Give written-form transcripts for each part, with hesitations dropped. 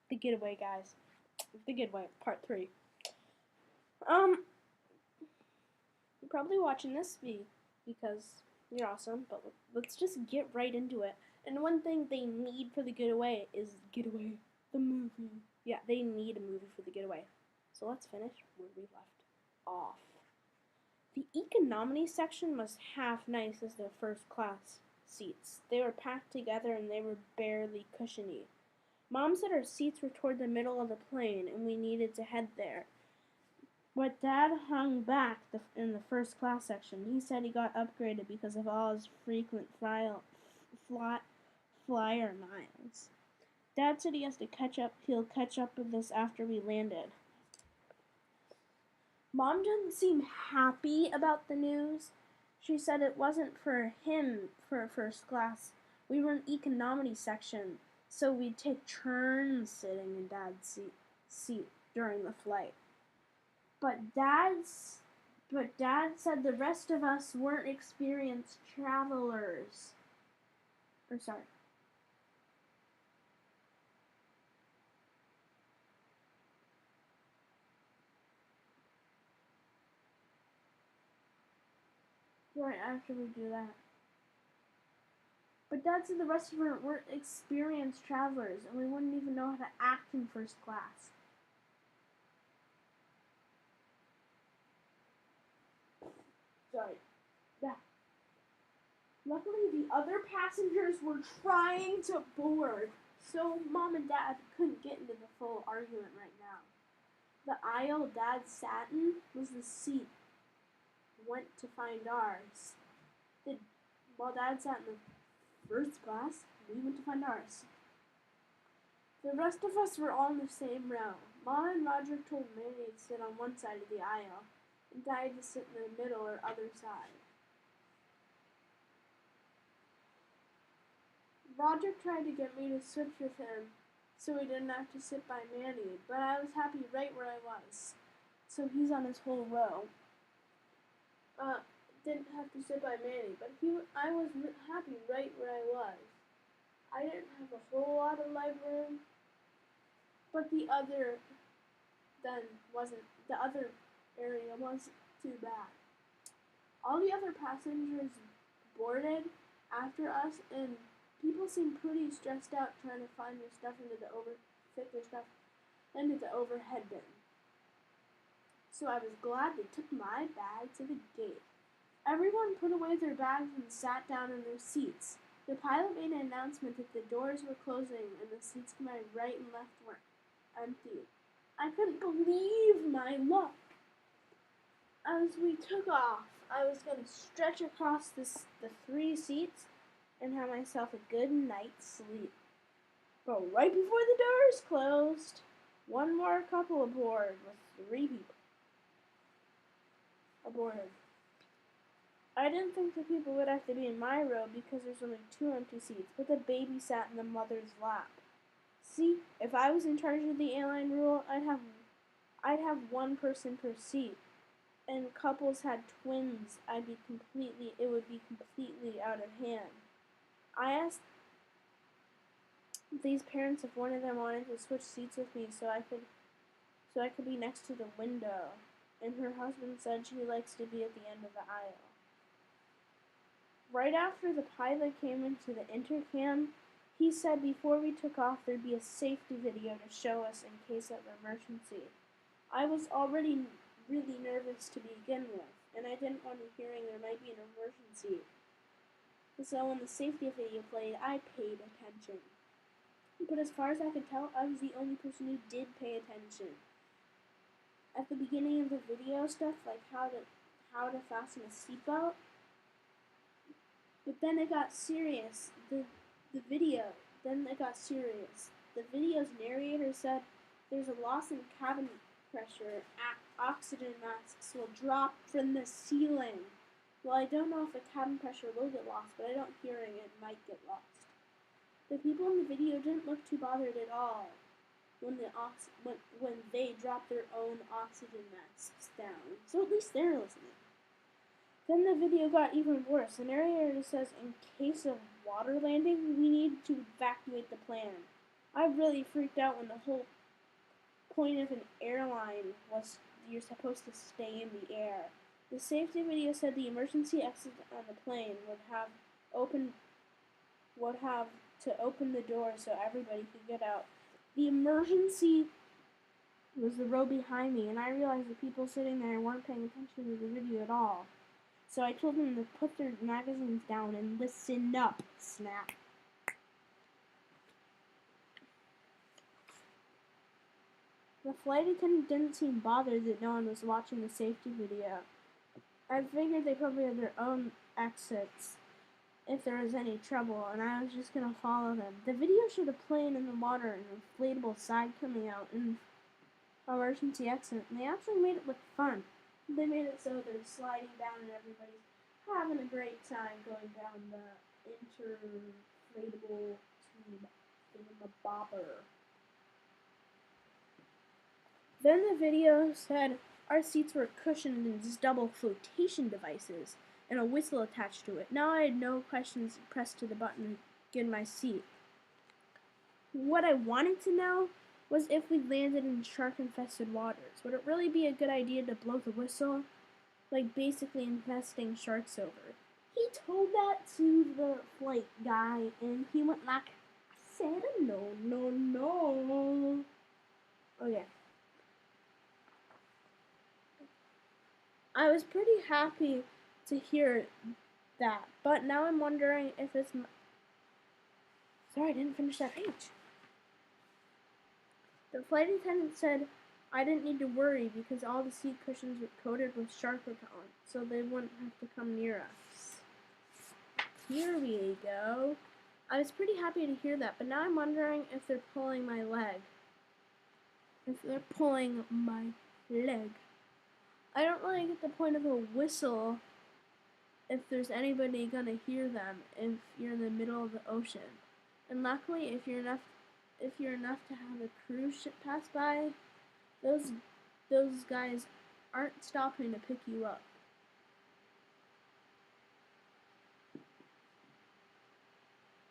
The Getaway, guys. The Getaway, part 3. Um, you're probably watching this because you're awesome, but let's just get right into it. And one thing they need for the Getaway is Getaway, the movie. Yeah, they need a movie for the Getaway. So let's finish where we left off. The economy section was half nice as the first class seats. They were packed together and they were barely cushiony. Mom said our seats were toward the middle of the plane and we needed to head there. But Dad hung back in the first class section. He said he got upgraded because of all his frequent flyer miles. Dad said he has to catch up. He'll catch up with us after we landed. Mom didn't seem happy about the news. She said it wasn't for him for first class. We were in economy section, so we'd take turns sitting in Dad's seat during the flight. But Dad said the rest of us weren't experienced travelers. Sorry. Right after we do that. But Dad said the rest of us weren't experienced travelers and we wouldn't even know how to act in first class. Sorry. That. Luckily, the other passengers were trying to board, so Mom and Dad couldn't get into the full argument right now. The aisle Dad sat in was the seat went to find ours. While Dad sat in the first class, we went to find ours. The rest of us were all in the same row. Mom and Roger told Manny to sit on one side of the aisle, and Dad to sit in the middle or other side. Roger tried to get me to switch with him so he didn't have to sit by Manny, but I was happy right where I was. So he's on his whole row. Didn't have to sit by Manny, but I was happy right where I was. I didn't have a whole lot of leg room, but the other area wasn't too bad. All the other passengers boarded after us, and people seemed pretty stressed out trying to find their stuff fit their stuff into the overhead bin. So I was glad they took my bag to the gate. Everyone put away their bags and sat down in their seats. The pilot made an announcement that the doors were closing and the seats to my right and left were empty. I couldn't believe my luck. As we took off, I was going to stretch across the 3 seats and have myself a good night's sleep. But right before the doors closed, one more couple aboard with 3 people aboard. I didn't think the people would have to be in my row because there's only 2 empty seats, but the baby sat in the mother's lap. See, if I was in charge of the airline rule, I'd have 1 person per seat. And couples had twins, it would be completely out of hand. I asked these parents if one of them wanted to switch seats with me so I could be next to the window. And her husband said she likes to be at the end of the aisle. Right after the pilot came into the intercom, he said before we took off there'd be a safety video to show us in case of emergency. I was already really nervous to begin with, and I didn't want to hearing there might be an emergency. So when the safety video played, I paid attention. But as far as I could tell, I was the only person who did pay attention. At the beginning of the video stuff, like how to fasten a seatbelt, but then it got serious. The video's narrator said there's a loss in cabin pressure. Oxygen masks will drop from the ceiling. Well, I don't know if the cabin pressure will get lost, but I don't hearing it might get lost. The people in the video didn't look too bothered at all when they dropped their own oxygen masks down. So at least they're listening. Then the video got even worse. The narrator says in case of water landing, we need to evacuate the plane. I really freaked out when the whole point of an airline was you're supposed to stay in the air. The safety video said the emergency exit on the plane open would have to open the door so everybody could get out. The emergency was the row behind me, and I realized the people sitting there weren't paying attention to the video at all. So I told them to put their magazines down and listen up, snap. The flight attendant didn't seem bothered that no one was watching the safety video. I figured they probably had their own exits if there was any trouble, and I was just gonna follow them. The video showed a plane in the water and an inflatable side coming out and emergency exit, and they actually made it look fun. They made it so they're sliding down and everybody's having a great time going down the inflatable tube thingamabobber. Then the video said our seats were cushioned in double flotation devices and a whistle attached to it. Now I had no questions pressed to the button to get in my seat. What I wanted to know was if we landed in shark-infested waters. Would it really be a good idea to blow the whistle? Like basically infesting sharks over. He told that to the flight guy and he went like, I said no. Okay. I was pretty happy to hear that, but now I'm wondering if it's Sorry, I didn't finish that page. The flight attendant said I didn't need to worry because all the seat cushions were coated with shark repellent, so they wouldn't have to come near us. Here we go. I was pretty happy to hear that, but now I'm wondering if they're pulling my leg. I don't really get the point of a whistle if there's anybody gonna hear them if you're in the middle of the ocean. And luckily, if you're enough to have a cruise ship pass by, those guys aren't stopping to pick you up.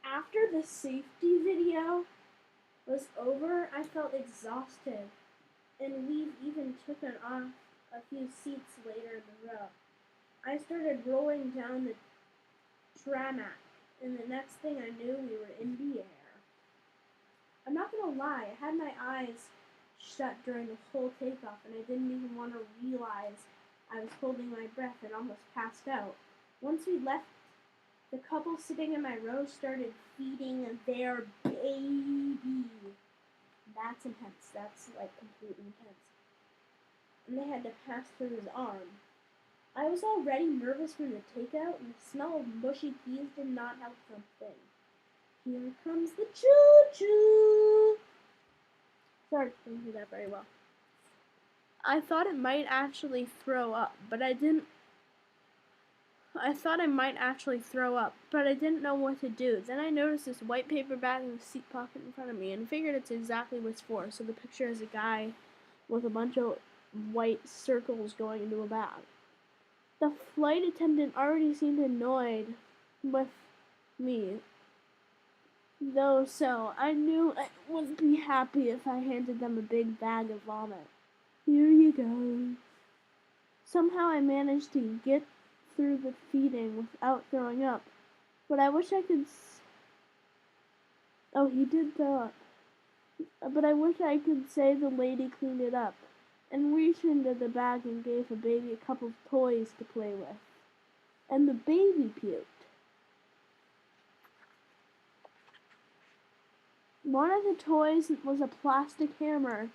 After the safety video was over, I felt exhausted, and we even took off a few seats later in the row. I started rolling down the tarmac, and the next thing I knew, we were in the air. I'm not gonna lie, I had my eyes shut during the whole takeoff, and I didn't even want to realize I was holding my breath and almost passed out. Once we left, the couple sitting in my row started feeding their baby. That's intense. That's like completely intense. And they had to pass through his arm. I was already nervous from the takeout, and the smell of mushy peas did not help something. Here comes the choo-choo! Sorry, I didn't do that very well. I thought it might actually throw up, but I didn't. I thought I might actually throw up, but I didn't know what to do. Then I noticed this white paper bag in the seat pocket in front of me and figured it's exactly what it's for. So the picture is a guy with a bunch of white circles going into a bag. The flight attendant already seemed annoyed with me, though, so I knew I wouldn't be happy if I handed them a big bag of vomit. Here you go. Somehow I managed to get through the feeding without throwing up, but I wish I could Oh, he did throw up. But I wish I could say the lady cleaned it up and reached into the bag and gave the baby a couple of toys to play with. And the baby puked. One of the toys was a plastic hammer,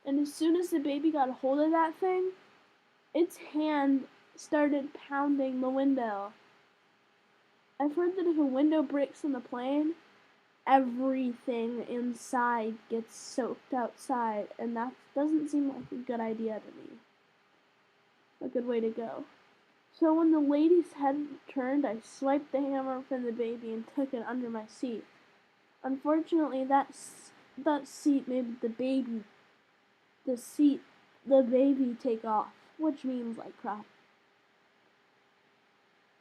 and as soon as the baby got a hold of that thing, its hand started pounding the window. I've heard that if a window breaks in the plane, everything inside gets soaked outside, and that doesn't seem like a good idea to me. A good way to go. So when the lady's head turned, I swiped the hammer from the baby and took it under my seat. Unfortunately, that seat made the baby take off, which means like crap.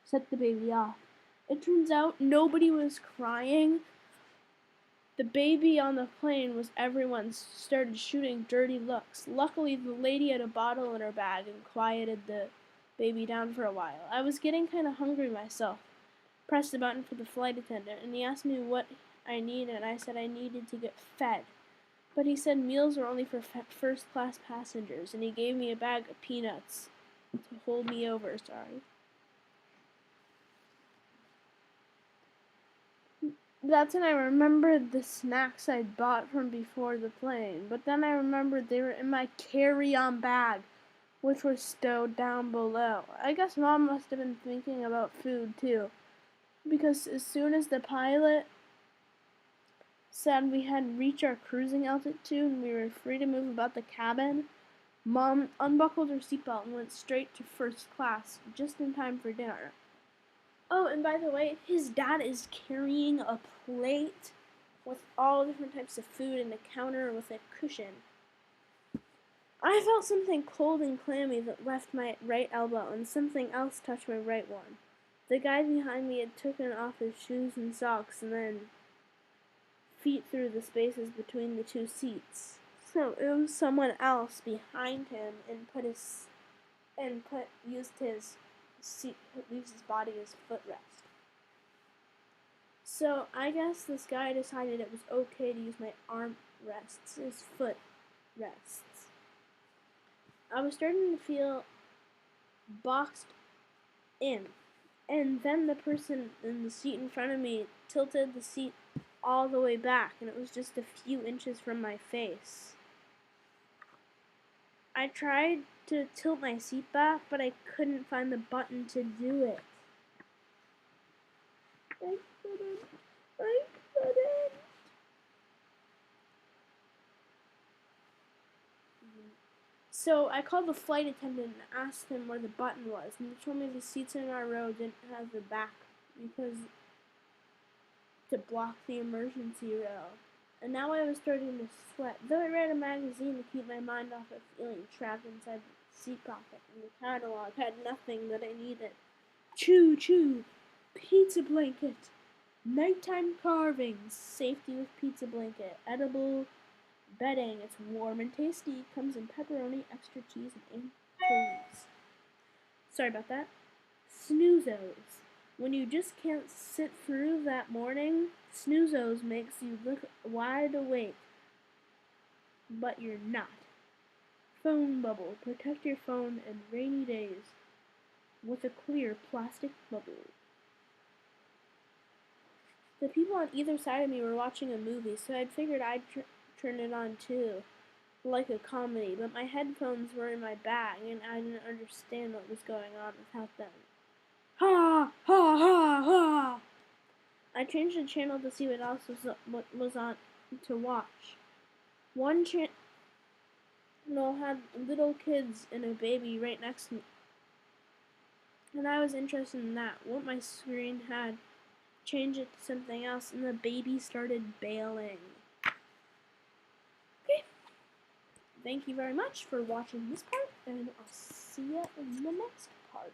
Set the baby off. It turns out nobody was crying The baby on the plane was everyone started shooting dirty looks. Luckily, the lady had a bottle in her bag and quieted the baby down for a while. I was getting kind of hungry myself. Pressed the button for the flight attendant, and he asked me what I needed. I said I needed to get fed. But he said meals were only for first-class passengers, and he gave me a bag of peanuts to hold me over, sorry. That's when I remembered the snacks I'd bought from before the plane, but then I remembered they were in my carry-on bag, which was stowed down below. I guess Mom must have been thinking about food too, because as soon as the pilot said we had reached our cruising altitude and we were free to move about the cabin, Mom unbuckled her seatbelt and went straight to first class, just in time for dinner. Oh, and by the way, his dad is carrying a plate with all different types of food and a counter with a cushion. I felt something cold and clammy that left my right elbow, and something else touched my right one. The guy behind me had taken off his shoes and socks and then feet through the spaces between the two seats. So it was someone else behind him and used his body as footrest. So I guess this guy decided it was okay to use my arm rests as foot rests. I was starting to feel boxed in, and then the person in the seat in front of me tilted the seat all the way back, and it was just a few inches from my face. I tried to tilt my seat back, but I couldn't find the button to do it. I couldn't. So I called the flight attendant and asked him where the button was, and he told me the seats in our row didn't have the back because to block the emergency row. And now I was starting to sweat. Though I read a magazine to keep my mind off of feeling trapped inside the seat pocket, and the catalog had nothing that I needed. Choo choo, pizza blanket, nighttime carvings, safety with pizza blanket, edible bedding. It's warm and tasty. Comes in pepperoni, extra cheese, and anchovies. Sorry about that. Snoozos. When you just can't sit through that morning, Snoozos makes you look wide awake, but you're not. Phone bubble. Protect your phone in rainy days with a clear plastic bubble. The people on either side of me were watching a movie, so I figured I'd turn it on too, like a comedy, but my headphones were in my bag and I didn't understand what was going on without them. Ha! Ha! Ha! Ha! I changed the channel to see what else was on to watch. One channel had little kids and a baby right next to me, and I was interested in that. What my screen had, changed it to something else, and the baby started bailing. Okay. Thank you very much for watching this part, and I'll see you in the next part.